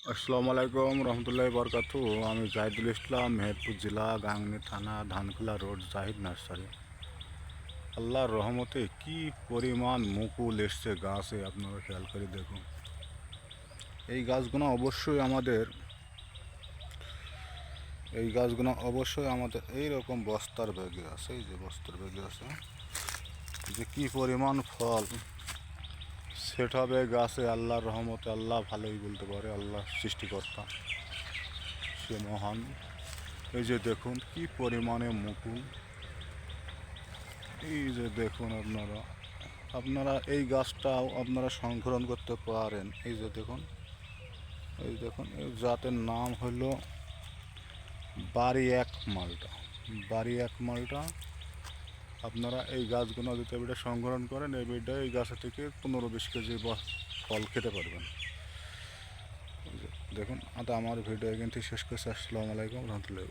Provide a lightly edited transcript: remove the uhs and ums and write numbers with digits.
আসসালামু আলাইকুম রহমতুল্লাহি বরকাতু। আমি জাহিদুল ইসলাম, মেহেরপুর জেলা, গাংনী থানা, ধানখোলা রোড, জাহিদ নার্সারি। আল্লাহর রহমতে কি পরিমাণ মুকুল এসছে গাছে, আপনারা খেয়াল করে দেখুন। এই গাছগুলো অবশ্যই আমাদের এইরকম বস্তার ব্যাগে আছে। এই যে বস্তার ব্যাগে আছে, যে কি পরিমাণ ফল সেট হবে গাছে আল্লাহর রহমতে। আল্লাহ ভালোই বলতে পারে, আল্লাহ সৃষ্টিকর্তা, সে মহান। এই যে দেখুন কি পরিমাণে মুকুল। এই যে দেখুন, আপনারা আপনারা এই গাছটাও আপনারা সংরক্ষণ করতে পারেন। এই যে দেখুন, এই দেখুন, এই জাতের নাম হলো বাড়ি এক মালটা। বাড়ি এক মালটা। আপনারা এই গাছগুলো যদি এবারে সংরক্ষণ করেন, এই গাছ থেকে 15-20 কেজি ফল খেতে পারবেন। দেখুন, আমার ভিডিও কিন্তু শেষ করছি। আসসালামু আলাইকুম রহমতুল্লাহি।